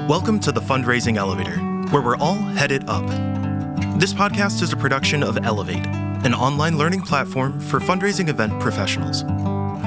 Welcome to the Fundraising Elevator, where we're all headed up. This podcast is a production of Elevate, an online learning platform for fundraising event professionals.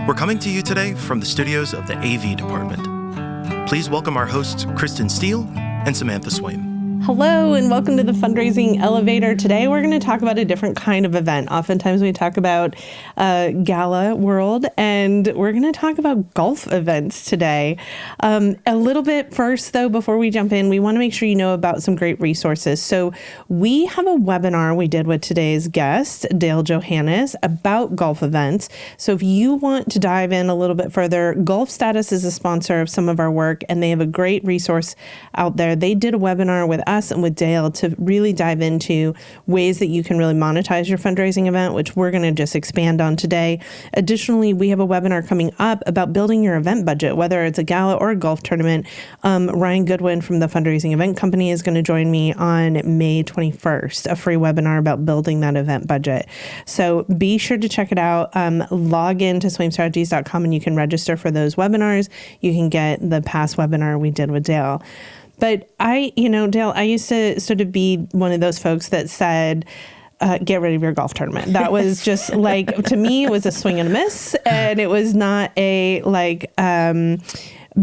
We're coming to you today from the studios of the AV department. Please welcome our hosts, Kristin Steele and Samantha Swaim. Hello, and welcome to the Fundraising Elevator. Today, we're going to talk about a different kind of event. Oftentimes, we talk about gala world, and we're going to talk about golf events today. A little bit first, though, before we jump in, we want to make sure you know about some great resources. So we have a webinar we did with today's guest, Dale Johannes, about golf events. So if you want to dive in a little bit further, Golf Status is a sponsor of some of our work, and they have a great resource out there. They did a webinar with us and with Dale to really dive into ways that you can really monetize your fundraising event, which we're going to just expand on today. Additionally, we have a webinar coming up about building your event budget, whether it's a gala or a golf tournament. Ryan Goodwin from the Fundraising Event Company is going to join me on May 21st, a free webinar about building that event budget. So be sure to check it out. Log in to swaimstrategies.com and you can register for those webinars. You can get the past webinar we did with Dale. But Dale, I used to sort of be one of those folks that said, get rid of your golf tournament. That was just like, to me, it was a swing and a miss. And it was not a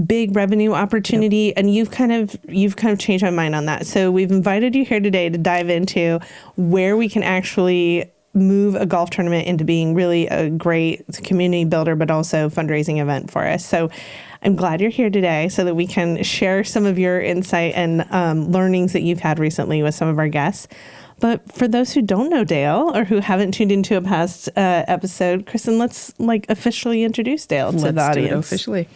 big revenue opportunity. Yep. And you've kind of changed my mind on that. So we've invited you here today to dive into where we can actually move a golf tournament into being really a great community builder, but also fundraising event for us. So I'm glad you're here today so that we can share some of your insight and learnings that you've had recently with some of our guests. But for those who don't know Dale or who haven't tuned into a past episode, Kristin, let's officially introduce Dale to the audience. Let's do it officially.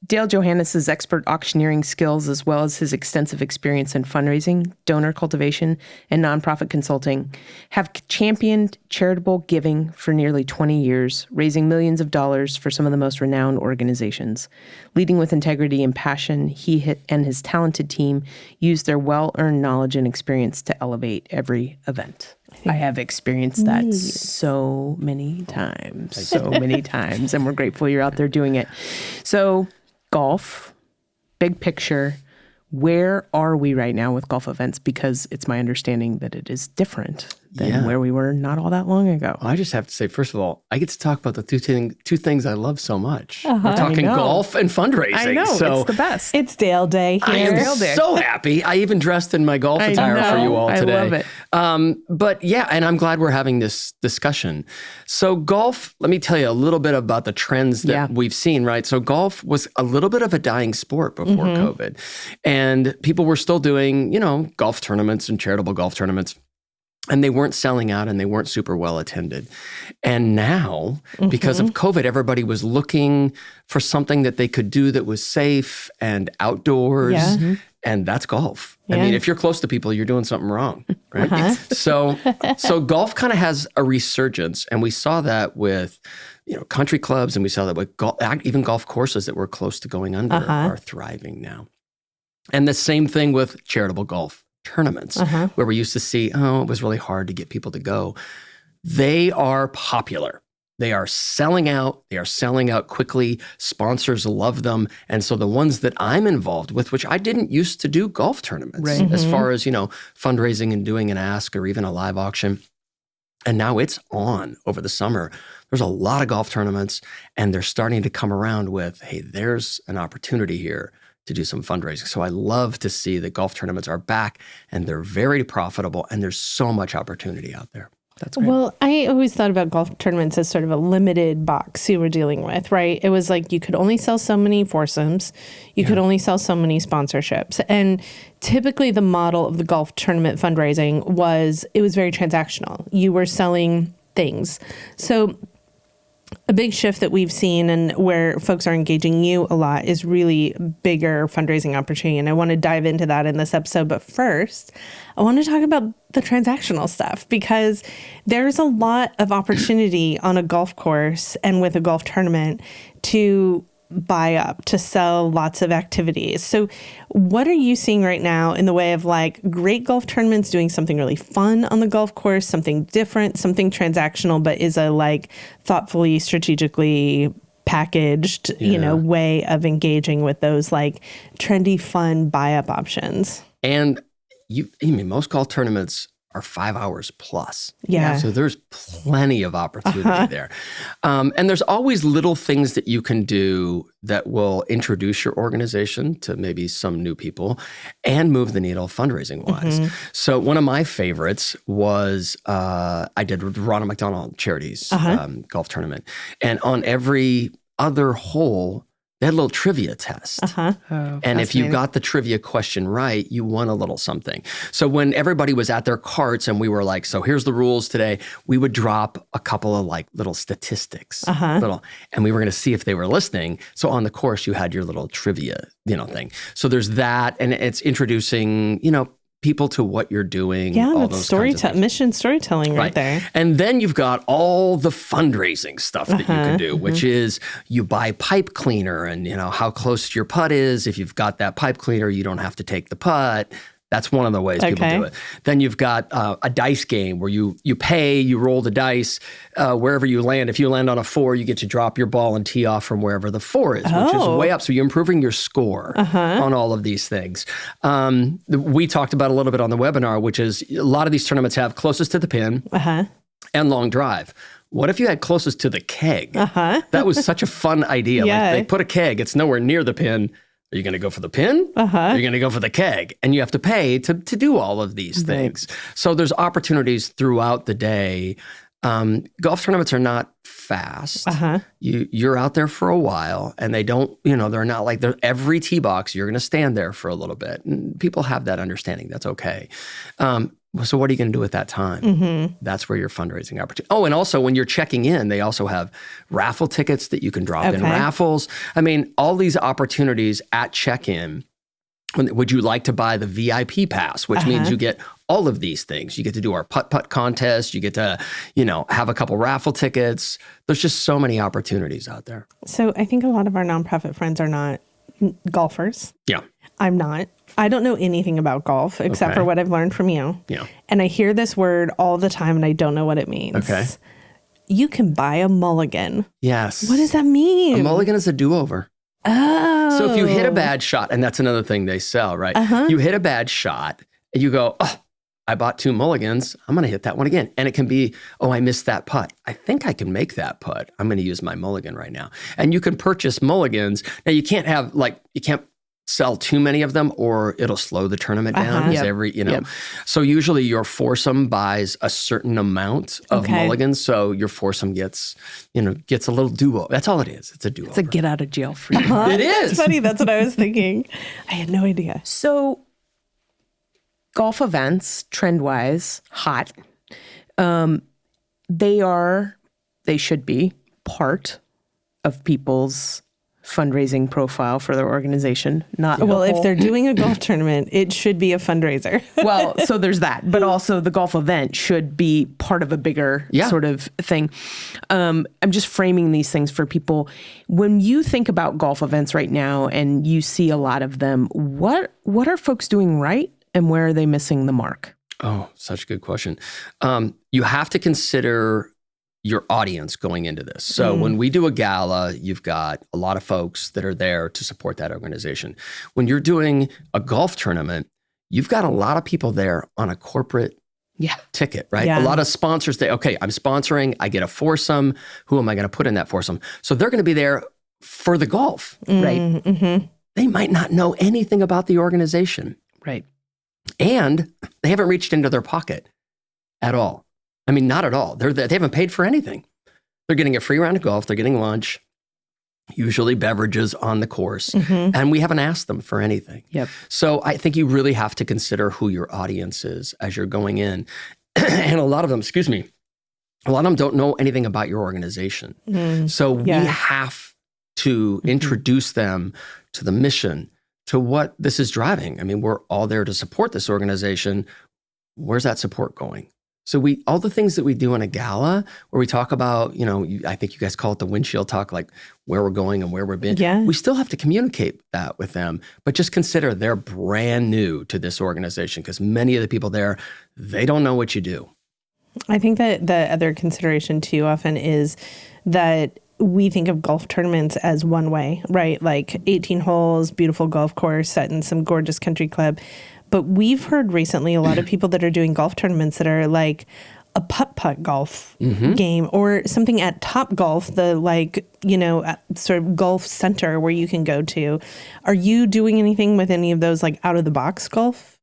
Dale Johannes' expert auctioneering skills, as well as his extensive experience in fundraising, donor cultivation, and nonprofit consulting, have championed charitable giving for nearly 20 years, raising millions of dollars for some of the most renowned organizations. Leading with integrity and passion, he and his talented team use their well-earned knowledge and experience to elevate every event. I have experienced that so many times, and we're grateful you're out there doing it. So, golf, big picture, where are we right now with golf events? Because it's my understanding that it is different than where we were not all that long ago. I just have to say, first of all, I get to talk about the two things I love so much. We're talking golf and fundraising. I know, so it's the best. It's Dale Day here. I am so happy. I even dressed in my golf attire for you all today. I love it. But yeah, and I'm glad we're having this discussion. So golf, let me tell you a little bit about the trends that we've seen, right? So golf was a little bit of a dying sport before COVID. And people were still doing, golf tournaments and charitable golf tournaments. And they weren't selling out and they weren't super well attended. And now, because of COVID, everybody was looking for something that they could do that was safe and outdoors. Yeah. And that's golf. Yeah. I mean, if you're close to people, you're doing something wrong, right? So golf kind of has a resurgence. And we saw that with, country clubs, and we saw that with even golf courses that were close to going under are thriving now. And the same thing with charitable golf tournaments, where we used to see, it was really hard to get people to go. They are popular. They are selling out. They are selling out quickly. Sponsors love them. And so the ones that I'm involved with, which I didn't used to do golf tournaments, as far as, fundraising and doing an ask or even a live auction. And now it's on over the summer. There's a lot of golf tournaments, and they're starting to come around with, hey, there's an opportunity here to do some fundraising. So I love to see that golf tournaments are back and they're very profitable and there's so much opportunity out there. That's great. Well, I always thought about golf tournaments as sort of a limited box you were dealing with, right? It was like you could only sell so many foursomes. You could only sell so many sponsorships. And typically the model of the golf tournament fundraising was very transactional. You were selling things. So a big shift that we've seen and where folks are engaging you a lot is really bigger fundraising opportunity. And I want to dive into that in this episode. But first, I want to talk about the transactional stuff because there's a lot of opportunity on a golf course and with a golf tournament to buy up, to sell lots of activities. So what are you seeing right now in the way of great golf tournaments doing something really fun on the golf course, something different, something transactional, but is a thoughtfully, strategically packaged, way of engaging with those like trendy, fun buy-up options. And most golf tournaments are 5 hours plus. Yeah. So there's plenty of opportunity there. And there's always little things that you can do that will introduce your organization to maybe some new people and move the needle fundraising-wise. So one of my favorites was I did Ronald McDonald Charities golf tournament. And on every other hole, they had a little trivia test. And if you got the trivia question right, you won a little something. So when everybody was at their carts and we were like, so here's the rules today, we would drop a couple of like little statistics, and we were going to see if they were listening. So on the course, you had your little trivia, thing. So there's that, and it's introducing, people to what you're doing. Yeah, all that's those mission storytelling right there. And then you've got all the fundraising stuff that you can do, which is you buy pipe cleaner and how close your putt is. If you've got that pipe cleaner, you don't have to take the putt. That's one of the ways people do it. Then you've got a dice game where you pay, you roll the dice wherever you land. If you land on a 4, you get to drop your ball and tee off from wherever the 4 is, which is way up. So you're improving your score on all of these things. We talked about a little bit on the webinar, which is a lot of these tournaments have closest to the pin and long drive. What if you had closest to the keg? That was such a fun idea. Like they put a keg, it's nowhere near the pin. Are you going to go for the pin? Are you going to go for the keg? And you have to pay to do all of these things. So there's opportunities throughout the day. Golf tournaments are not fast. You're out there for a while, and they don't, they're not like every tee box, you're going to stand there for a little bit. And people have that understanding. That's okay. So what are you going to do at that time? That's where your fundraising opportunity. Oh, and also when you're checking in, they also have raffle tickets that you can drop in raffles. I mean, all these opportunities at check-in. Would you like to buy the VIP pass, which means you get all of these things. You get to do our putt-putt contest. You get to, have a couple raffle tickets. There's just so many opportunities out there. So I think a lot of our nonprofit friends are not golfers. Yeah. I'm not. I don't know anything about golf except for what I've learned from you. Yeah. And I hear this word all the time and I don't know what it means. Okay. You can buy a mulligan. Yes. What does that mean? A mulligan is a do-over. Oh. So if you hit a bad shot, and that's another thing they sell, right? You hit a bad shot and you go, I bought 2 mulligans. I'm going to hit that one again. And it can be, I missed that putt. I think I can make that putt. I'm going to use my mulligan right now. And you can purchase mulligans. Now you can't have you can't sell too many of them or it'll slow the tournament down. So usually your foursome buys a certain amount of mulligans. So your foursome gets a little do-over. That's all it is. It's a do-over. It's a get out of jail free. It is. That's funny. That's what I was thinking. I had no idea. So golf events, trend-wise, hot. They should be part of people's fundraising profile for their organization. If they're doing a golf tournament, it should be a fundraiser. Well, so there's that, but also the golf event should be part of a bigger sort of thing. I'm just framing these things for people. When you think about golf events right now and you see a lot of them, what are folks doing right and where are they missing the mark? Oh, such a good question. You have to consider your audience going into this. So when we do a gala, you've got a lot of folks that are there to support that organization. When you're doing a golf tournament, you've got a lot of people there on a corporate ticket, right? Yeah. A lot of sponsors say, okay, I'm sponsoring, I get a foursome. Who am I going to put in that foursome? So they're going to be there for the golf, right? They might not know anything about the organization. Right. And they haven't reached into their pocket at all. I mean, not at all. They haven't paid for anything. They're getting a free round of golf. They're getting lunch, usually beverages on the course. And we haven't asked them for anything. Yep. So I think you really have to consider who your audience is as you're going in. And a lot of them don't know anything about your organization. So we have to introduce them to the mission, to what this is driving. I mean, we're all there to support this organization. Where's that support going? So all the things that we do in a gala where we talk about, I think you guys call it the windshield talk, like where we're going and where we've been. Yeah. We still have to communicate that with them, but just consider they're brand new to this organization because many of the people there, they don't know what you do. I think that the other consideration too often is that we think of golf tournaments as one way, right? Like 18 holes, beautiful golf course set in some gorgeous country club. But we've heard recently a lot of people that are doing golf tournaments that are like a putt-putt golf game or something at Top Golf, the sort of golf center where you can go to. Are you doing anything with any of those like out-of-the-box golf?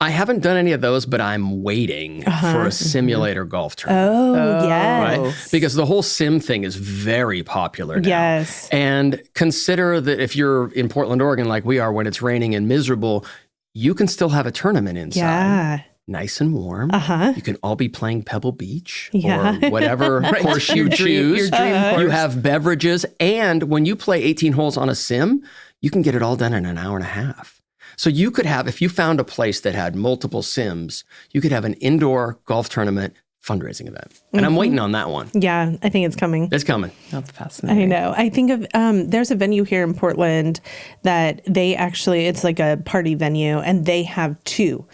I haven't done any of those, but I'm waiting for a simulator golf tournament. Oh, yes. Right? Because the whole sim thing is very popular now. Yes. And consider that if you're in Portland, Oregon, like we are when it's raining and miserable, you can still have a tournament inside. Yeah. Nice and warm. You can all be playing Pebble Beach Yeah. or whatever course you choose. Your dream course. You have beverages. And when you play 18 holes on a sim, you can get it all done in an hour and a half. So you could have, if you found a place that had multiple sims, you could have an indoor golf tournament fundraising event. And I'm waiting on that one. Yeah, I think it's coming. It's coming. That's fascinating. I know. I think of there's a venue here in Portland that they actually, it's like a party venue, and they have 2.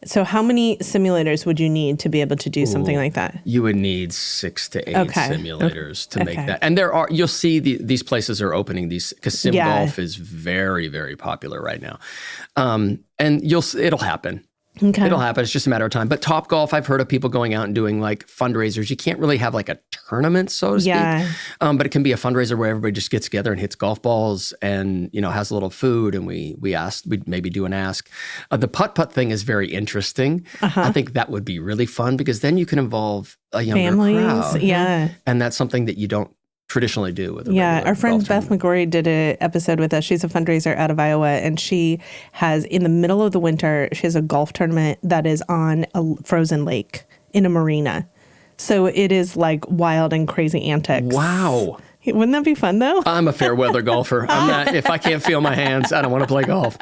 So how many simulators would you need to be able to do something like that? You would need 6 to 8 Okay. simulators to make that. And you'll see these places are opening these, because sim golf is very, very popular right now. And it'll happen. Okay. It'll happen. It's just a matter of time. But Top Golf, I've heard of people going out and doing like fundraisers. You can't really have like a tournament, so to speak. But it can be a fundraiser where everybody just gets together and hits golf balls and, has a little food. And we'd maybe do an ask. The putt-putt thing is very interesting. I think that would be really fun because then you can involve a younger crowd. Yeah. And that's something that you don't traditionally do with our friend Beth McGorry did an episode with us. She's a fundraiser out of Iowa, and she has, in the middle of the winter, she has a golf tournament that is on a frozen lake in a marina. So it is like wild and crazy antics. Wow. Wouldn't that be fun, though? I'm a fair weather golfer. I'm not. If I can't feel my hands, I don't want to play golf.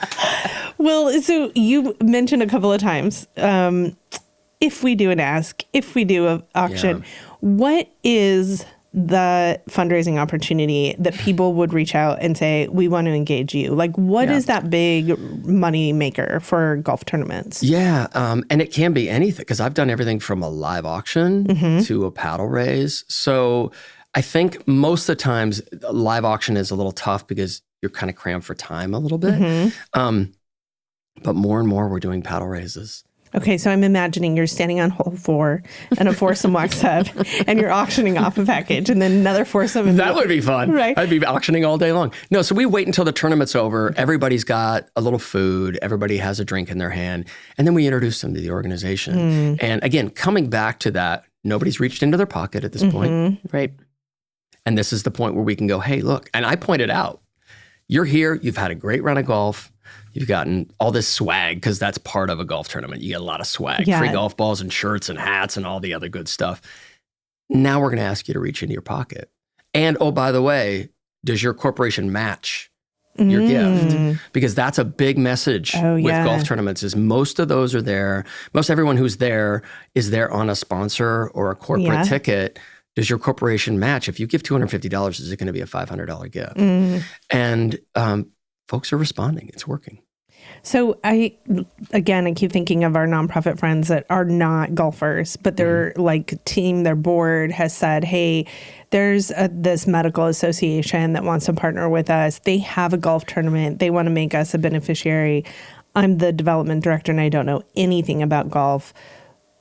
Well, so you mentioned a couple of times, if we do an ask, if we do an auction, what is the fundraising opportunity that people would reach out and say, we want to engage you? Like, what is that big money maker for golf tournaments? Yeah. And it can be anything, because I've done everything from a live auction to a paddle raise. So I think most of the times live auction is a little tough because you're kind of crammed for time a little bit. But more and more we're doing paddle raises. Okay, so I'm imagining you're standing on hole 4 and a foursome walks up and you're auctioning off a package and then another foursome. That would be fun. Right. I'd be auctioning all day long. No, so we wait until the tournament's over. Everybody's got a little food. Everybody has a drink in their hand. And then we introduce them to the organization. And again, coming back to that, nobody's reached into their pocket at this point. Right. And this is the point where we can go, hey, look. And I pointed out, you're here. You've had a great run of golf. You've gotten all this swag, because that's part of a golf tournament. You get a lot of swag, free golf balls and shirts and hats and all the other good stuff. Now we're going to ask you to reach into your pocket. And, oh, by the way, does your corporation match your gift? Because that's a big message with golf tournaments is most of those are there. Most everyone who's there is there on a sponsor or a corporate ticket. Does your corporation match? If you give $250, is it going to be a $500 gift? And folks are responding. It's working. So I keep thinking of our nonprofit friends that are not golfers, but they're like their board has said, hey, there's this medical association that wants to partner with us. They have a golf tournament. They want to make us a beneficiary. I'm the development director and I don't know anything about golf.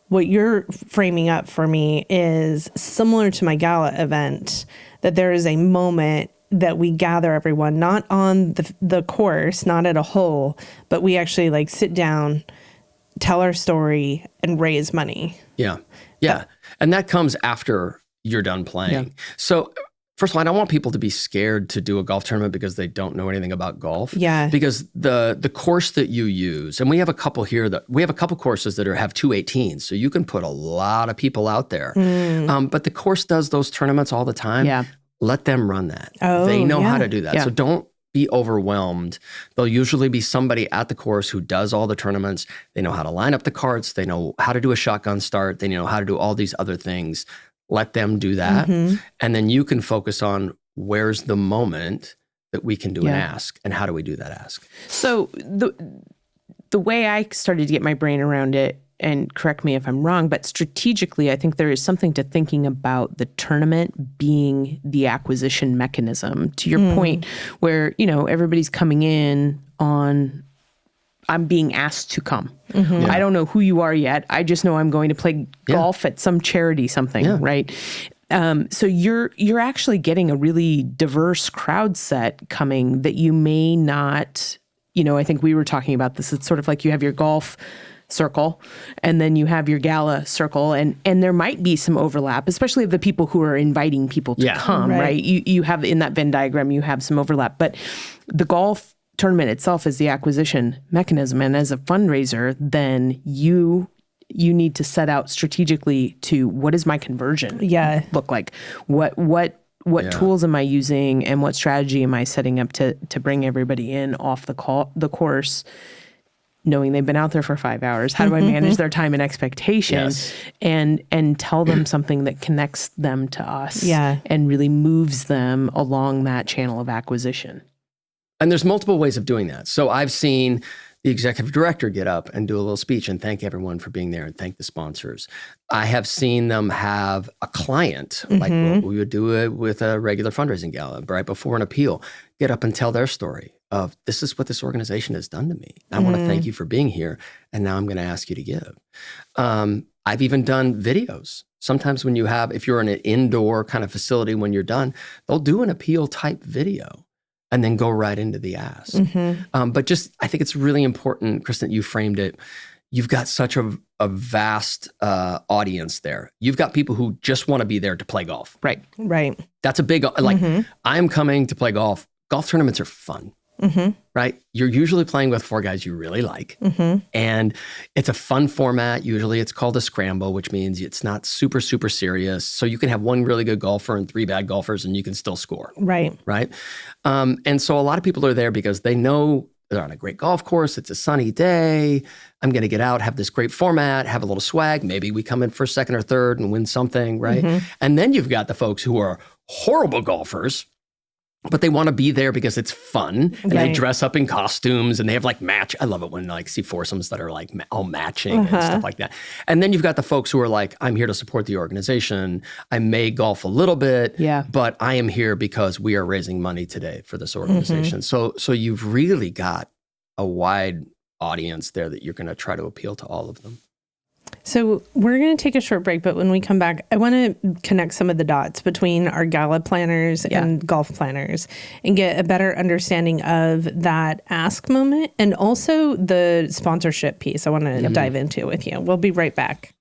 What you're framing up for me is similar to my gala event, that there is a moment that we gather everyone, not on the course, not at a hole, but we actually like sit down, tell our story, and raise money. Yeah. And that comes after you're done playing. So first of all, I don't want people to be scared to do a golf tournament because they don't know anything about golf. Yeah. Because the course that you use, and we have a couple here we have a couple courses that have 218s, so you can put a lot of people out there. But the course does those tournaments all the time. Yeah. Let them run that. They know how to do that. So don't be overwhelmed. There'll usually be somebody at the course who does all the tournaments. They know how to line up the carts. They know how to do a shotgun start. They know how to do all these other things. Let them do that. And then you can focus on where's the moment that we can do an ask and how do we do that ask. So the way I started to get my brain around it, and correct me if I'm wrong, but strategically, I think there is something to thinking about the tournament being the acquisition mechanism. To your point, where, everybody's coming in on, I'm being asked to come. I don't know who you are yet. I just know I'm going to play golf at some charity something, right? So you're actually getting a really diverse crowd set coming that you may not, I think we were talking about this. It's sort of like you have your golf circle and then you have your gala circle, and there might be some overlap, especially of the people who are inviting people to come, right? You have in that Venn diagram, you have some overlap, but the golf tournament itself is the acquisition mechanism. And as a fundraiser, then you need to set out strategically to what is my conversion look like? What tools am I using and what strategy am I setting up to bring everybody in off the course, knowing they've been out there for 5 hours? How do I manage their time and expectations and tell them something that connects them to us and really moves them along that channel of acquisition? And there's multiple ways of doing that. So I've seen the executive director get up and do a little speech and thank everyone for being there and thank the sponsors. I have seen them have a client, like what we would do it with a regular fundraising gala, right before an appeal, get up and tell their story of, this is what this organization has done to me. I want to thank you for being here, and now I'm going to ask you to give. I've even done videos. Sometimes when if you're in an indoor kind of facility, when you're done, they'll do an appeal type video and then go right into the ask. But I think it's really important, Kristin, you framed it. You've got such a vast audience there. You've got people who just want to be there to play golf. Right. That's a big, I'm coming to play golf. Golf tournaments are fun, right? You're usually playing with 4 guys you really like. And it's a fun format. Usually it's called a scramble, which means it's not super, super serious. So you can have 1 really good golfer and 3 bad golfers and you can still score. Right. And so a lot of people are there because they know they're on a great golf course. It's a sunny day. I'm going to get out, have this great format, have a little swag. Maybe we come in for 2nd or 3rd and win something, right? And then you've got the folks who are horrible golfers, but they want to be there because it's fun, and they dress up in costumes and they have I love it when see foursomes that are all matching and stuff like that. And then you've got the folks who are like, I'm here to support the organization. I may golf a little bit, but I am here because we are raising money today for this organization. So you've really got a wide audience there that you're going to try to appeal to all of them. So we're going to take a short break, but when we come back, I want to connect some of the dots between our gala planners and golf planners and get a better understanding of that ask moment and also the sponsorship piece I want to dive into with you. We'll be right back.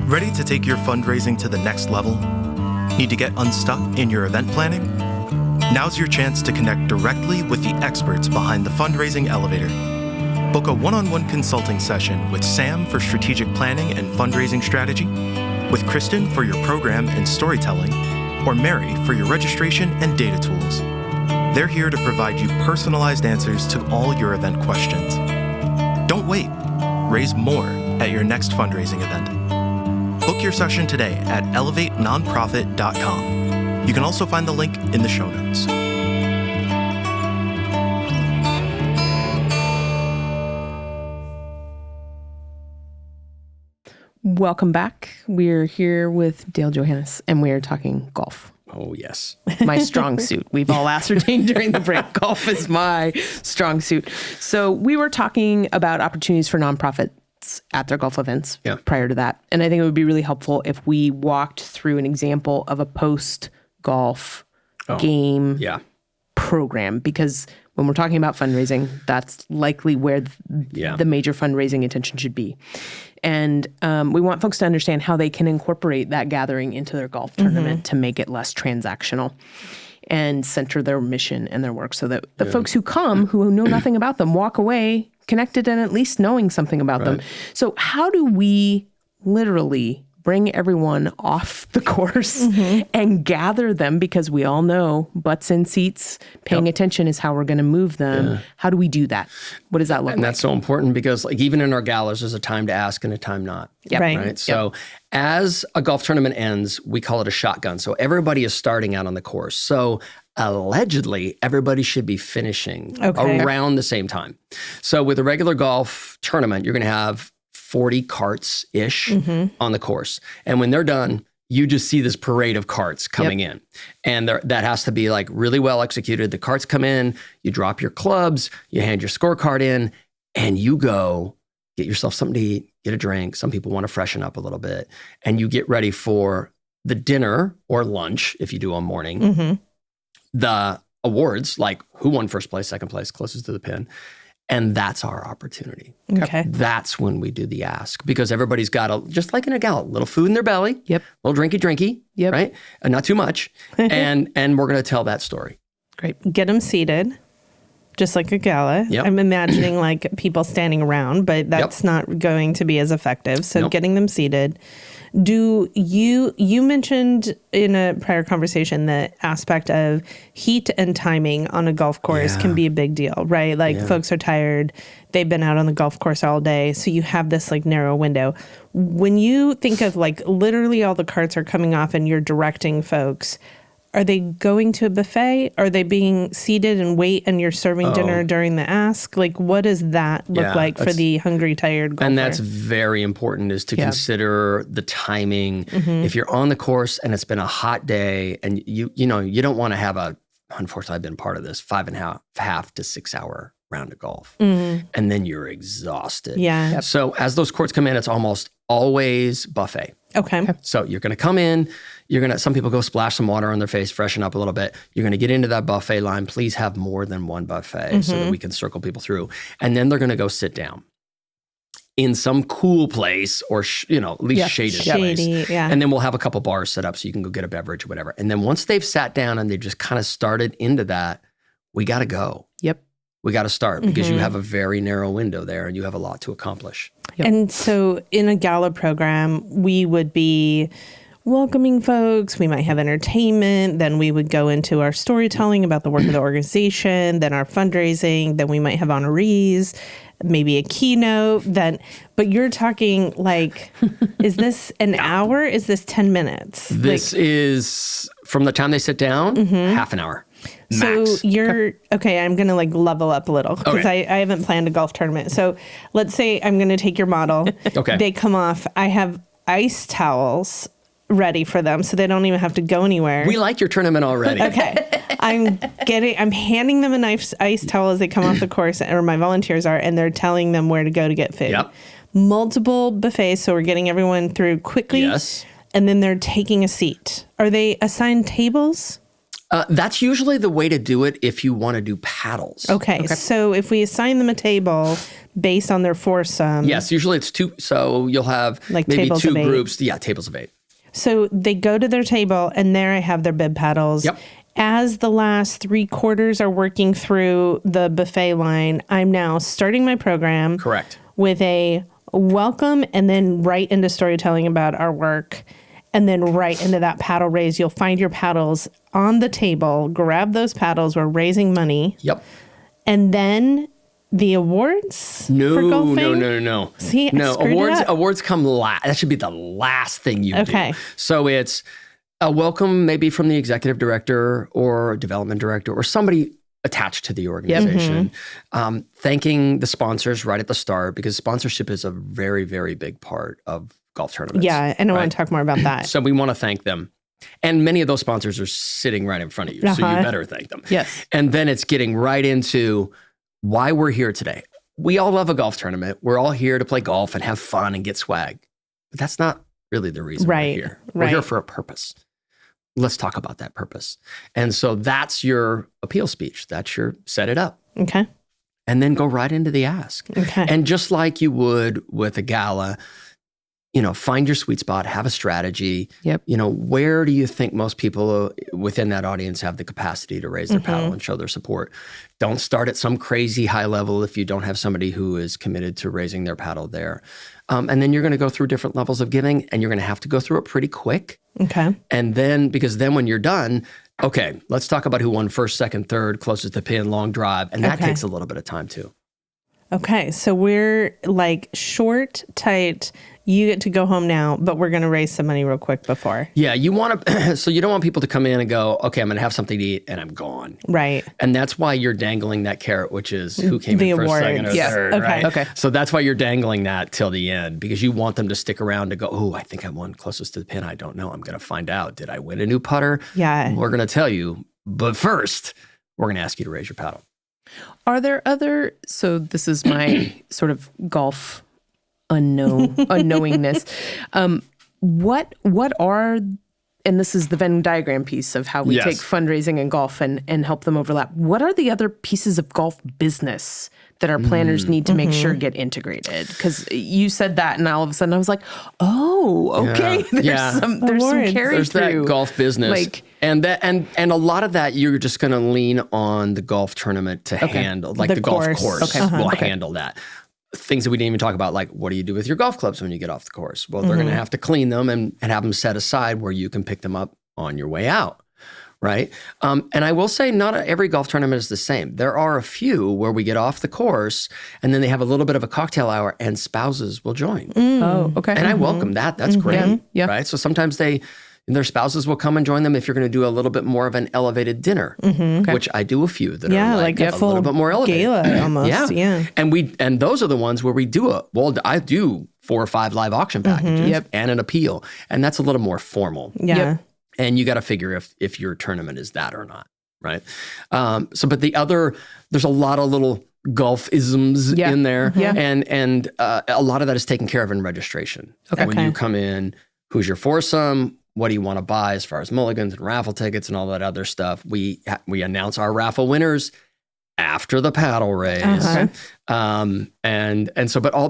Ready to take your fundraising to the next level? Need to get unstuck in your event planning? Now's your chance to connect directly with the experts behind the Fundraising Elevator. Book a one-on-one consulting session with Sam for strategic planning and fundraising strategy, with Kristin for your program and storytelling, or Mary for your registration and data tools. They're here to provide you personalized answers to all your event questions. Don't wait. Raise more at your next fundraising event. Book your session today at elevatenonprofit.com. You can also find the link in the show notes. Welcome back. We're here with Dale Johannes, and we're talking golf. Oh, yes. My strong suit. We've all ascertained during the break. Golf is my strong suit. So we were talking about opportunities for nonprofits at their golf events prior to that. And I think it would be really helpful if we walked through an example of a post-golf game program, because when we're talking about fundraising, that's likely where the major fundraising attention should be. And we want folks to understand how they can incorporate that gathering into their golf tournament to make it less transactional and center their mission and their work so that the folks who come, who know nothing about them, walk away connected and at least knowing something about them. So how do we literally bring everyone off the course and gather them, because we all know butts in seats, paying attention is how we're going to move them. How do we do that? What does that look like? And that's so important because even in our galas, there's a time to ask and a time not. Right? So as a golf tournament ends, we call it a shotgun. So everybody is starting out on the course. So allegedly everybody should be finishing around the same time. So with a regular golf tournament, you're going to have 40 carts-ish on the course. And when they're done, you just see this parade of carts coming in. And that has to be like really well executed. The carts come in, you drop your clubs, you hand your scorecard in, and you go get yourself something to eat, get a drink. Some people want to freshen up a little bit. And you get ready for the dinner or lunch, if you do a morning. The awards, like who won first place, second place, closest to the pin. And that's our opportunity. Okay. That's when we do the ask, because everybody's got just like in a gala, a little food in their belly, little drinky, right? And not too much. and we're going to tell that story. Great. Get them seated, just like a gala. I'm imagining like people standing around, but that's not going to be as effective. So getting them seated. Do you mentioned in a prior conversation the aspect of heat and timing on a golf course can be a big deal, right? Like folks are tired, they've been out on the golf course all day, so you have this like narrow window. When you think of like literally all the carts are coming off and you're directing folks, are they going to a buffet? Are they being seated and wait and you're serving dinner during the ask? Like, what does that look like for the hungry, tired golfer? And that's very important, is to consider the timing. If you're on the course and it's been a hot day and you don't want to have unfortunately I've been part of this, 5.5 to 6 hour round of golf. And then you're exhausted. So as those courts come in, it's almost always buffet. Okay. So you're going to come in, some people go splash some water on their face, freshen up a little bit. You're going to get into that buffet line. Please have more than one buffet so that we can circle people through. And then they're going to go sit down in some cool place or, at least shaded place. And then we'll have a couple bars set up so you can go get a beverage or whatever. And then once they've sat down and they've just kind of started into that, we got to go. We got to start because you have a very narrow window there and you have a lot to accomplish. And so in a gala program, we would be welcoming folks. We might have entertainment. Then we would go into our storytelling about the work of the organization, then our fundraising. Then we might have honorees, maybe a keynote. But you're talking like, is this an hour? Is this 10 minutes? This is from the time they sit down, half an hour. Max. So you're, okay, I'm going to like level up a little because I haven't planned a golf tournament. So let's say I'm going to take your model. They come off. I have ice towels ready for them so they don't even have to go anywhere. We like your tournament already. I'm handing them an ice towel as they come off the course, or my volunteers are, and they're telling them where to go to get food. Multiple buffets, so we're getting everyone through quickly. And then they're taking a seat. Are they assigned tables? That's usually the way to do it if you want to do paddles. Okay. So if we assign them a table based on their foursome. Yes, usually it's two. So you'll have like maybe two groups. Yeah, tables of 8. So they go to their table and there I have their bib paddles. As the last 3/4 are working through the buffet line, I'm now starting my program. With a welcome and then right into storytelling about our work. And then right into that paddle raise, you'll find your paddles on the table. Grab those paddles. We're raising money. And then the awards for golfing? No. See, Awards come last. That should be the last thing you do. So it's a welcome maybe from the executive director or development director or somebody attached to the organization. Thanking the sponsors right at the start, because sponsorship is a very, very big part of golf tournaments. And I want to talk more about that. So we want to thank them. And many of those sponsors are sitting right in front of you, so you better thank them. And then it's getting right into why we're here today. We all love a golf tournament. We're all here to play golf and have fun and get swag. But that's not really the reason we're here. We're here for a purpose. Let's talk about that purpose. And so that's your appeal speech. That's your set it up. And then go right into the ask. And just like you would with a gala, find your sweet spot, have a strategy. Where do you think most people within that audience have the capacity to raise their paddle and show their support? Don't start at some crazy high level if you don't have somebody who is committed to raising their paddle there. And then you're going to go through different levels of giving, and you're going to have to go through it pretty quick. And then, because then when you're done, okay, let's talk about who won first, second, third, closest to pin, long drive. And that takes a little bit of time too. Okay, so we're like short, tight. You get to go home now, but we're going to raise some money real quick before. Yeah, you want to, so you don't want people to come in and go, okay, I'm going to have something to eat and I'm gone. Right. And that's why you're dangling that carrot, which is who came The in first, awards. second, or Yeah. third, Okay. right? Okay. So that's why you're dangling that till the end, because you want them to stick around to go, oh, I think I won closest to the pin. I don't know. I'm going to find out. Did I win a new putter? Yeah. We're going to tell you. But first, we're going to ask you to raise your paddle. Are there other, so this is my sort of golf unknowingness. What are, and this is the Venn diagram piece of how we Yes. take fundraising and golf and help them overlap. What are the other pieces of golf business that our planners need to make sure get integrated? Because you said that, and all of a sudden I was like, oh, okay. Yeah. There's some Awards. carry There's through. that golf business, Like- and a lot of that you're just going to lean on the golf tournament to handle, like The the golf course. course Okay. will Okay. handle that. Things that we didn't even talk about, like what do you do with your golf clubs when you get off the course? Well, they're going to have to clean them and have them set aside where you can pick them up on your way out. Right. And I will say not every golf tournament is the same. There are a few where we get off the course and then they have a little bit of a cocktail hour and spouses will join. Oh, okay. And I welcome that. That's great. Yeah. Right. So sometimes their spouses will come and join them if you're going to do a little bit more of an elevated dinner, which I do a few that Yeah, are like a full little bit more elevated. gala almost. Yeah. And those are the ones where we do I do 4 or 5 live auction packages Yep. and an appeal. And that's a little more formal. Yeah. Yep. And you got to figure if your tournament is that or not, right? But there's a lot of little golf isms Yeah. in there, Yeah. and a lot of that is taken care of in registration. Okay. When you come in, who's your foursome? What do you want to buy as far as mulligans and raffle tickets and all that other stuff? We announce our raffle winners after the paddle raise. But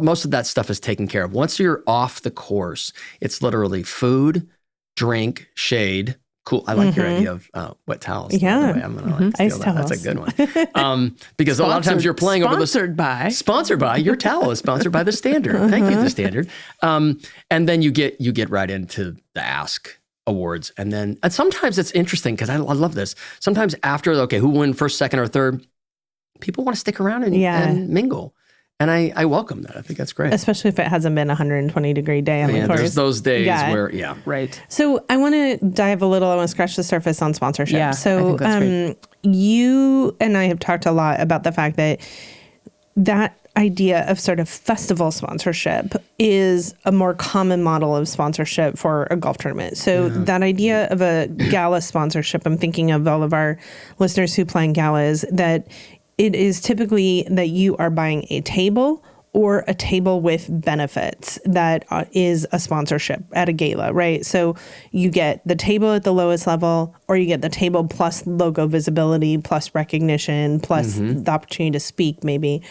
most of that stuff is taken care of. Once you're off the course, it's literally food, drink, shade. Cool. I like your idea of wet towels. by the Yeah. way. I'm gonna steal Ice that. That's a towels. good one. Because a lot of times you're playing over the sponsored by your towel is sponsored by the Standard. Thank you, the Standard. And then you get right into the ask awards, and sometimes it's interesting because I love this. Sometimes after who won first, second, or third, people want to stick around and mingle. And I welcome that. I think that's great. Especially if it hasn't been a 120-degree day on the course. There's those days Yeah. where, Right. So I want to dive a little. I want to scratch the surface on sponsorship. Yeah, So I think that's great. You and I have talked a lot about the fact that idea of sort of festival sponsorship is a more common model of sponsorship for a golf tournament. So that idea of a gala sponsorship, I'm thinking of all of our listeners who play in galas, that it is typically that you are buying a table or a table with benefits that is a sponsorship at a gala, right? So you get the table at the lowest level, or you get the table plus logo visibility, plus recognition, plus the opportunity to speak maybe.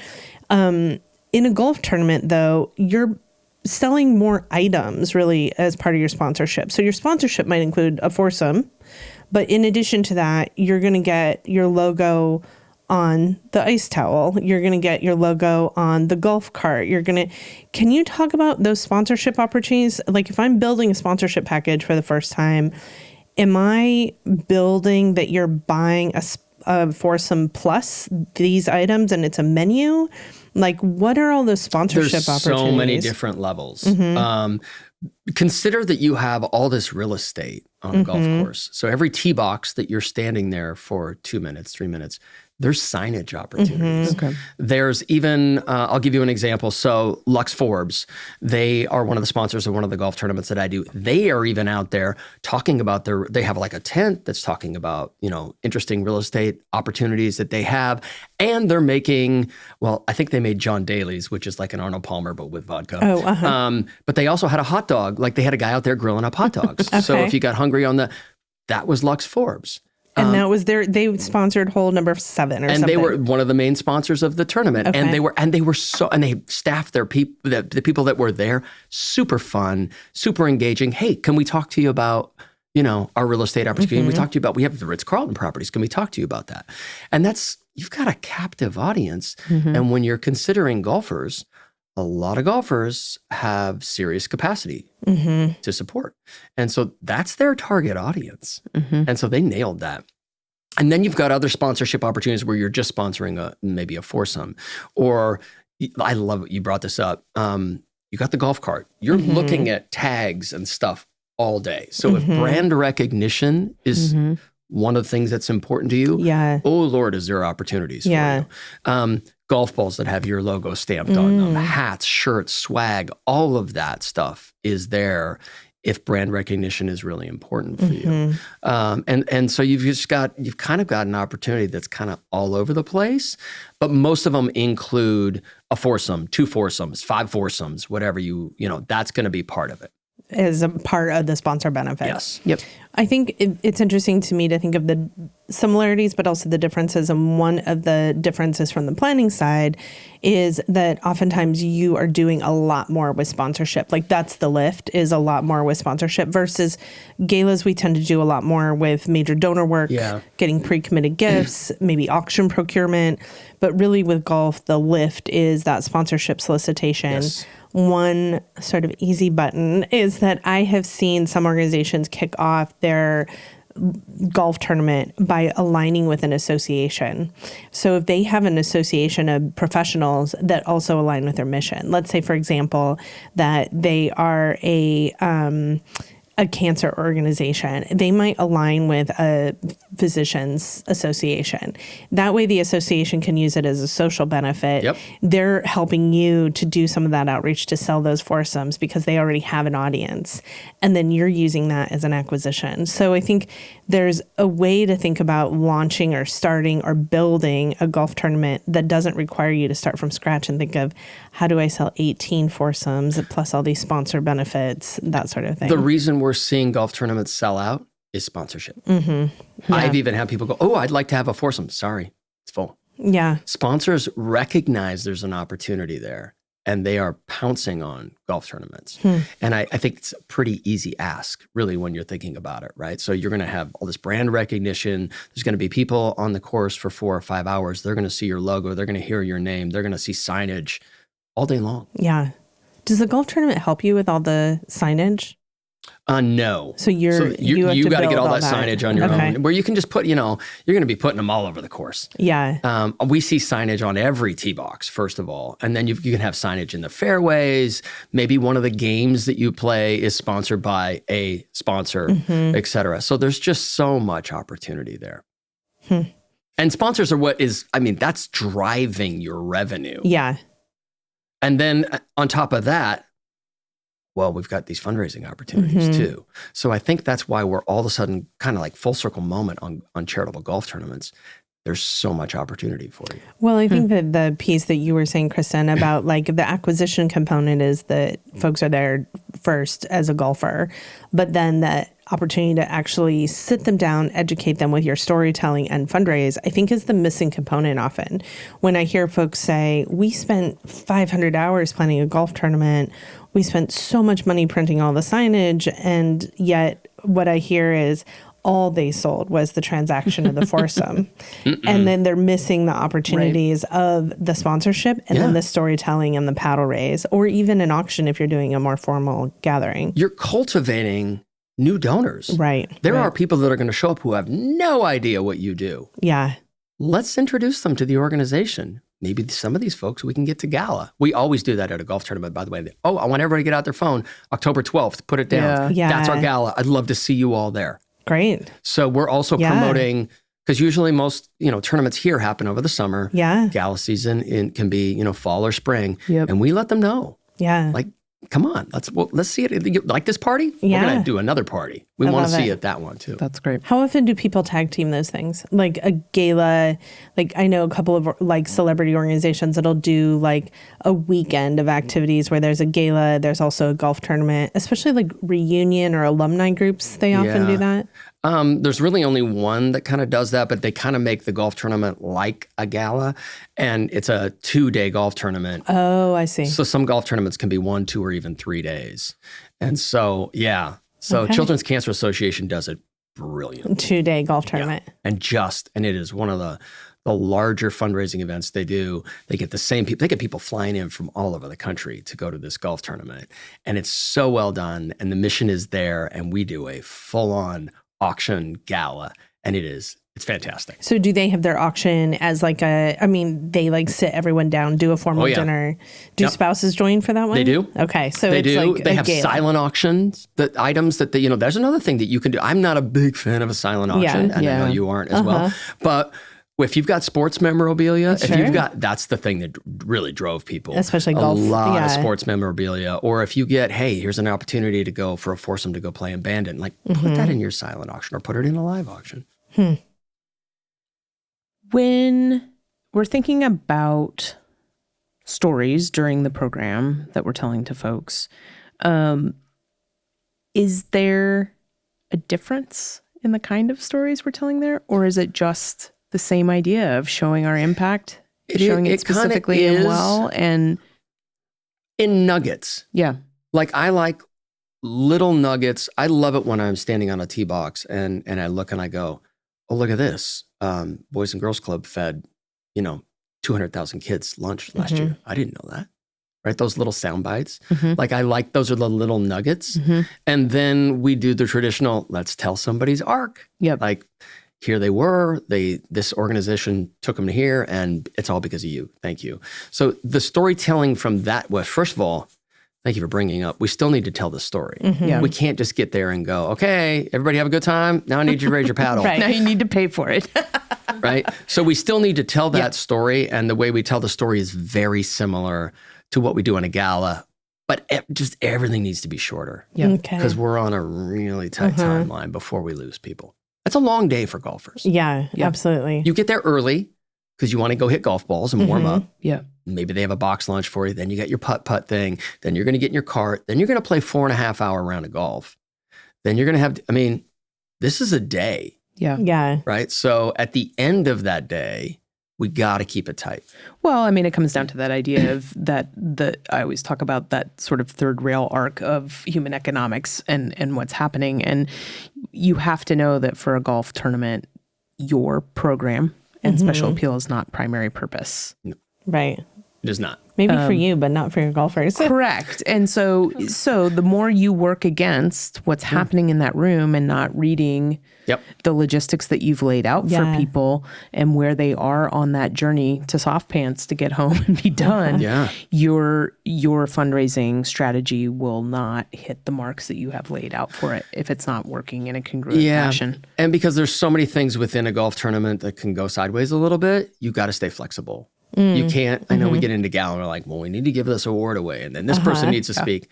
In a golf tournament, though, you're selling more items really as part of your sponsorship. So your sponsorship might include a foursome, but in addition to that, you're going to get your logo on the ice towel. You're going to get your logo on the golf cart. Can you talk about those sponsorship opportunities? Like if I'm building a sponsorship package for the first time, am I building that you're buying a foursome plus these items and it's a menu? Like what are all those sponsorship there's opportunities? so many different levels. Consider that you have all this real estate on a golf course. So every tee box that you're standing there for 2 minutes, 3 minutes, there's signage opportunities. There's even, I'll give you an example. So Lux Forbes, they are one of the sponsors of one of the golf tournaments that I do. They are even out there talking about they have like a tent that's talking about, interesting real estate opportunities that they have. And they're making, I think they made John Daly's, which is like an Arnold Palmer, but with vodka. But they also had a hot dog. Like they had a guy out there grilling up hot dogs. So if you got hungry that was Lux Forbes. And that was they sponsored hole number 7 or something. And they were one of the main sponsors of the tournament. Okay. And they staffed their people, the people that were there, super fun, super engaging. Hey, can we talk to you about, our real estate opportunity? Can we talk to you about, we have the Ritz-Carlton properties. Can we talk to you about that? And you've got a captive audience. And when you're considering golfers, a lot of golfers have serious capacity to support. And so that's their target audience. And so they nailed that. And then you've got other sponsorship opportunities where you're just sponsoring maybe a foursome, or I love it. You brought this up. You got the golf cart. You're looking at tags and stuff all day. So if brand recognition is one of the things that's important to you, oh Lord, is there opportunities for you. Golf balls that have your logo stamped on them, hats, shirts, swag, all of that stuff is there if brand recognition is really important for you. And so you've kind of got an opportunity that's kind of all over the place, but most of them include a foursome, 2 foursomes, 5 foursomes, whatever that's going to be part of it. As a part of the sponsor benefit. Yes. Yep. I think it's interesting to me to think of the similarities, but also the differences. And one of the differences from the planning side is that oftentimes you are doing a lot more with sponsorship. Like that's the lift, is a lot more with sponsorship versus galas. We tend to do a lot more with major donor work, getting pre-committed gifts, maybe auction procurement. But really with golf, the lift is that sponsorship solicitation. Yes. One sort of easy button is that I have seen some organizations kick off their golf tournament by aligning with an association. So if they have an association of professionals that also align with their mission, let's say, for example, that they are a cancer organization, they might align with a physicians association. That way the association can use it as a social benefit. Yep. They're helping you to do some of that outreach to sell those foursomes because they already have an audience. And then you're using that as an acquisition. So I think there's a way to think about launching or starting or building a golf tournament that doesn't require you to start from scratch and think of how do I sell 18 foursomes plus all these sponsor benefits, that sort of thing. The reason we're seeing golf tournaments sell out is sponsorship. I've even had people go, I'd like to have a foursome. Sorry, it's full. Yeah. Sponsors recognize there's an opportunity there and they are pouncing on golf tournaments. And I think it's a pretty easy ask, really, when you're thinking about it, right? So you're going to have all this brand recognition. There's going to be people on the course for 4 or 5 hours. They're going to see your logo. They're going to hear your name. They're going to see signage all day long. Yeah. Does the golf tournament help you with all the signage? No. So you got to get all that signage on your own, where you can just put, you're going to be putting them all over the course. Yeah. We see signage on every tee box, first of all. And then you can have signage in the fairways. Maybe one of the games that you play is sponsored by a sponsor, et cetera. So there's just so much opportunity there. And sponsors are that's driving your revenue. Yeah. And then on top of that, well, we've got these fundraising opportunities too. So I think that's why we're all of a sudden kind of like full circle moment on charitable golf tournaments. There's so much opportunity for you. Well, I think that the piece that you were saying, Kristin, about like the acquisition component is that folks are there first as a golfer, but then the opportunity to actually sit them down, educate them with your storytelling and fundraise, I think is the missing component often. When I hear folks say, we spent 500 hours planning a golf tournament, we spent so much money printing all the signage, and yet what I hear is all they sold was the transaction of the foursome. And then they're missing the opportunities of the sponsorship and then the storytelling and the paddle raise, or even an auction if you're doing a more formal gathering. You're cultivating new donors. Right. There are people that are going to show up who have no idea what you do. Yeah. Let's introduce them to the organization. Maybe some of these folks we can get to gala. We always do that at a golf tournament, by the way. I want everybody to get out their phone. October 12th, put it down. Yeah. That's our gala. I'd love to see you all there. Great. So we're also promoting, because usually most, tournaments here happen over the summer. Yeah. Gala season can be, fall or spring. Yep. And we let them know. Yeah. Like, come on, let's see it. You like this party? Yeah. We're going to do another party. We want to see it that one too. That's great. How often do people tag team those things? Like a gala, like I know a couple of like celebrity organizations that'll do like a weekend of activities where there's a gala, there's also a golf tournament, especially like reunion or alumni groups. They often do that. There's really only one that kind of does that, but they kind of make the golf tournament like a gala, and it's a 2-day golf tournament. Oh, I see. So some golf tournaments can be 1, 2, or even 3 days. And so, So Children's Cancer Association does it brilliant. 2-day golf tournament. Yeah. And it is one of the larger fundraising events they do. They get the same people. They get people flying in from all over the country to go to this golf tournament. And it's so well done. And the mission is there. And we do a full-on auction gala. And it is It's fantastic. So do they have their auction as like they like sit everyone down, do a formal dinner. Do spouses join for that one? They do. Okay. So they it's do. like they have gala. silent auctions, the items that there's another thing that you can do. I'm not a big fan of a silent auction, and I know you aren't as well. But if you've got sports memorabilia, that's the thing that really drove people. Especially golf. A lot of sports memorabilia. Or if you get, hey, here's an opportunity to go for a foursome to go play in Bandon, like put that in your silent auction or put it in a live auction. When we're thinking about stories during the program that we're telling to folks, is there a difference in the kind of stories we're telling there? Or is it just the same idea of showing our impact, showing it specifically and well? And in nuggets. Yeah. Like I like little nuggets. I love it when I'm standing on a tee box and I look and I go, oh, look at this. Boys and Girls Club fed, 200,000 kids lunch last year. I didn't know that. Right? Those little sound bites. Like I like, those are the little nuggets. And then we do the traditional, let's tell somebody's arc. Yep. Like here they were, this organization took them to here and it's all because of you. Thank you. So the storytelling from that was, first of all, thank you for bringing up, we still need to tell the story. We can't just get there and go, okay, everybody have a good time. Now I need you to raise your paddle. Right. Now you need to pay for it. Right? So we still need to tell that story. And the way we tell the story is very similar to what we do in a gala. But just everything needs to be shorter. Because we're on a really tight timeline before we lose people. That's a long day for golfers. Yeah, absolutely. You get there early because you want to go hit golf balls and warm up. Yeah. Maybe they have a box lunch for you. Then you got your putt thing. Then you're going to get in your cart. Then you're going to play 4.5 hour round of golf. Then you're going to have, this is a day. Yeah. Yeah. Right? So at the end of that day, we got to keep it tight. Well, it comes down to that idea of I always talk about that sort of third rail arc of human economics and what's happening. And you have to know that for a golf tournament, your program and special appeal is not primary purpose. No. Right. It is not. Maybe for you, but not for your golfers. Correct. And so the more you work against what's happening in that room and not reading the logistics that you've laid out for people and where they are on that journey to soft pants to get home and be done, your fundraising strategy will not hit the marks that you have laid out for it if it's not working in a congruent fashion. And because there's so many things within a golf tournament that can go sideways a little bit, you got to stay flexible. You can't, I know we get into gala and we're like, well, we need to give this award away. And then this person needs to speak.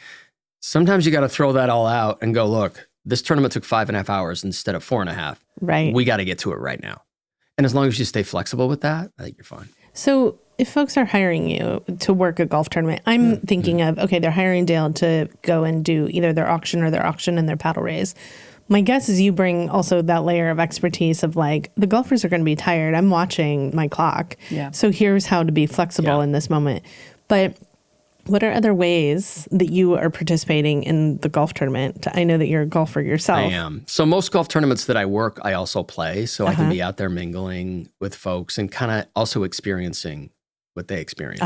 Sometimes you got to throw that all out and go, look, this tournament took 5.5 hours instead of 4.5. Right. We got to get to it right now. And as long as you stay flexible with that, I think you're fine. So if folks are hiring you to work a golf tournament, I'm thinking of, okay, they're hiring Dale to go and do either their auction and their paddle raise. My guess is you bring also that layer of expertise of like, the golfers are going to be tired. I'm watching my clock. Yeah. So here's how to be flexible in this moment. But what are other ways that you are participating in the golf tournament? I know that you're a golfer yourself. I am. So most golf tournaments that I work, I also play. So I can be out there mingling with folks and kind of also experiencing what they experience.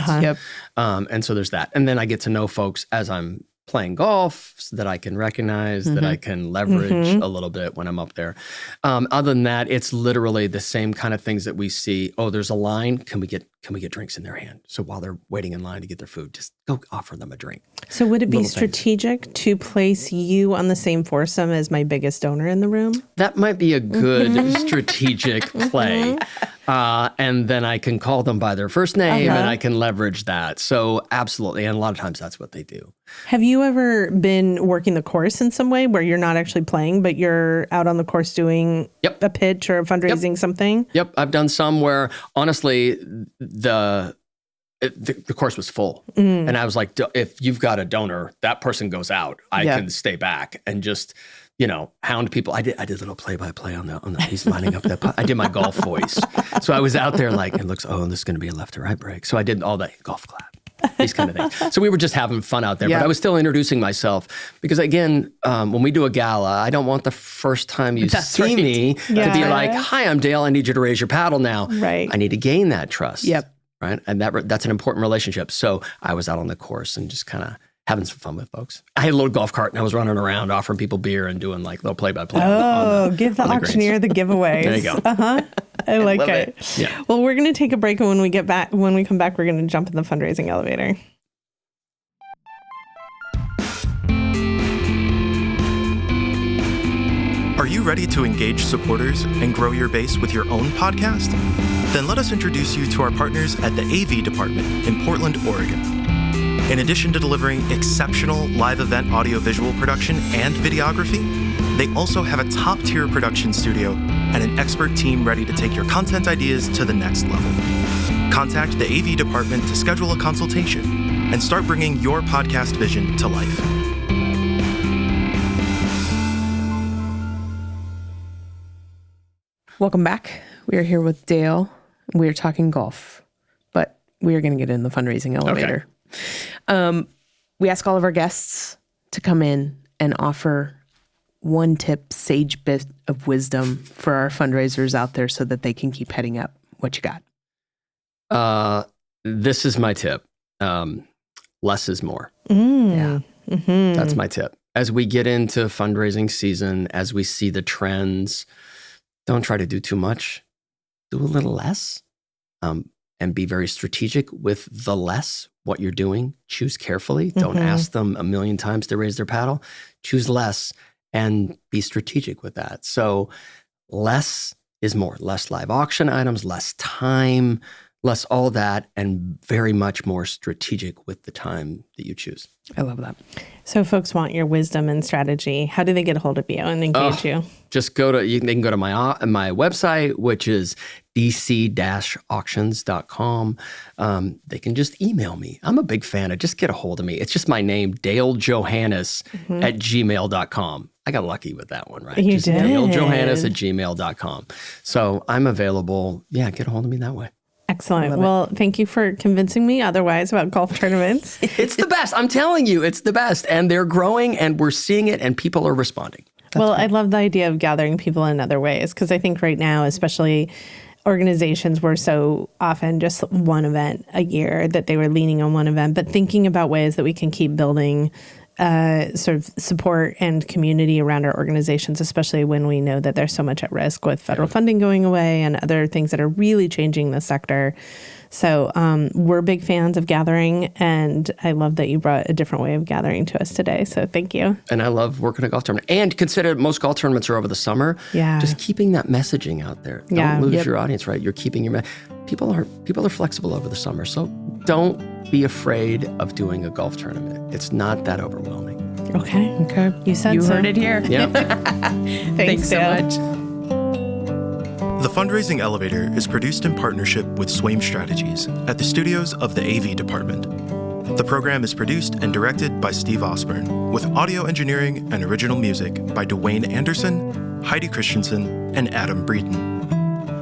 And so there's that. And then I get to know folks as I'm playing golf so that I can recognize, that I can leverage a little bit when I'm up there. Other than that, it's literally the same kind of things that we see. Oh, there's a line. Can we get drinks in their hand? So while they're waiting in line to get their food, just go offer them a drink. So would it be strategic to place you on the same foursome as my biggest donor in the room? That might be a good strategic play. And then I can call them by their first name and I can leverage that. So absolutely. And a lot of times that's what they do. Have you ever been working the course in some way where you're not actually playing, but you're out on the course doing a pitch or fundraising something? Yep. I've done some where honestly, the course was full. And I was like, if you've got a donor, that person goes out. I can stay back and just, hound people. I did a little play-by-play on the he's lining up that putt. I did my golf voice. So I was out there like, it looks, this is going to be a left to right break. So I did all that golf clap, these kind of things. So we were just having fun out there, but I was still introducing myself because again, when we do a gala, I don't want the first time you see me to be like, hi, I'm Dale. I need you to raise your paddle now. Right. I need to gain that trust. Yep. Right. And that's an important relationship. So I was out on the course and just kind of having some fun with folks. I had a little golf cart and I was running around offering people beer and doing like little play-by-play. Give the auctioneer the giveaways. There you go. I like it. Yeah. Well, we're going to take a break, and when we come back, we're going to jump in the fundraising elevator. Are you ready to engage supporters and grow your base with your own podcast? Then let us introduce you to our partners at the AV department in Portland, Oregon. In addition to delivering exceptional live event audiovisual production and videography, they also have a top-tier production studio and an expert team ready to take your content ideas to the next level. Contact the AV department to schedule a consultation and start bringing your podcast vision to life. Welcome back. We are here with Dale. We are talking golf, but we are going to get in the fundraising elevator. Okay. We ask all of our guests to come in and offer one tip, sage bit of wisdom for our fundraisers out there so that they can keep heading up. What you got? This is my tip. Less is more. Yeah. Mm-hmm. That's my tip. As we get into fundraising season, as we see the trends, don't try to do too much. Do a little less, and be very strategic with the less, what you're doing. Choose carefully. Don't ask them a million times to raise their paddle. Choose less and be strategic with that. So less is more. Less live auction items, less time, less all that, and very much more strategic with the time that you choose. I love that. So folks want your wisdom and strategy. How do they get a hold of you and engage you? Just they can go to my website, which is dc-auctions.com. They can just email me. I'm a big fan of just get a hold of me. It's just my name, dalejohannes at gmail.com. I got lucky with that one, right? You just did. dalejohannes at gmail.com. So I'm available. Yeah, get a hold of me that way. Excellent. Well, thank you for convincing me otherwise about golf tournaments. It's the best. I'm telling you, it's the best. And they're growing and we're seeing it and people are responding. I love the idea of gathering people in other ways, because I think right now, especially organizations, were so often just one event a year that they were leaning on one event, but thinking about ways that we can keep building sort of support and community around our organizations, especially when we know that there's so much at risk with federal funding going away and other things that are really changing the sector. So we're big fans of gathering, and I love that you brought a different way of gathering to us today. So thank you. And I love working a golf tournament. And consider most golf tournaments are over the summer. Yeah. Just keeping that messaging out there. Don't lose your audience, right? You're keeping your people are flexible over the summer. So don't be afraid of doing a golf tournament. It's not that overwhelming. Okay. You said you so. heard it here. Yep. Thanks so much. The Fundraising Elevator is produced in partnership with Swaim Strategies at the studios of the AV department. The program is produced and directed by Steve Osborne, with audio engineering and original music by Dwayne Anderson, Heidi Christensen, and Adam Breeden.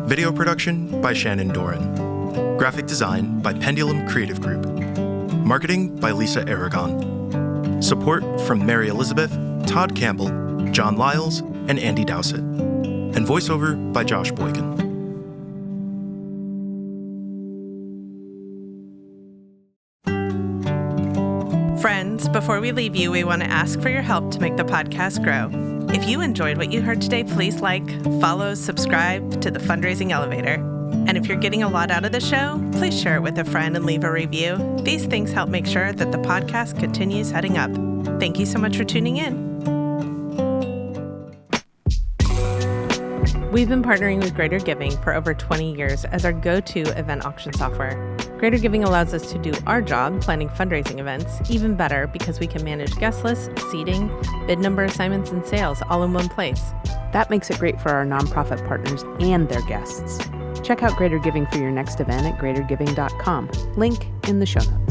Video production by Shannon Doran. Graphic design by Pendulum Creative Group. Marketing by Lisa Aragon. Support from Mary Elizabeth, Todd Campbell, John Lyles, and Andy Dowsett. And voiceover by Josh Boykin. Friends, before we leave you, we want to ask for your help to make the podcast grow. If you enjoyed what you heard today, please follow, subscribe to the Fundraising Elevator. And if you're getting a lot out of the show, please share it with a friend and leave a review. These things help make sure that the podcast continues heading up. Thank you so much for tuning in. We've been partnering with Greater Giving for over 20 years as our go-to event auction software. Greater Giving allows us to do our job, planning fundraising events, even better because we can manage guest lists, seating, bid number assignments, and sales all in one place. That makes it great for our nonprofit partners and their guests. Check out Greater Giving for your next event at greatergiving.com. Link in the show notes.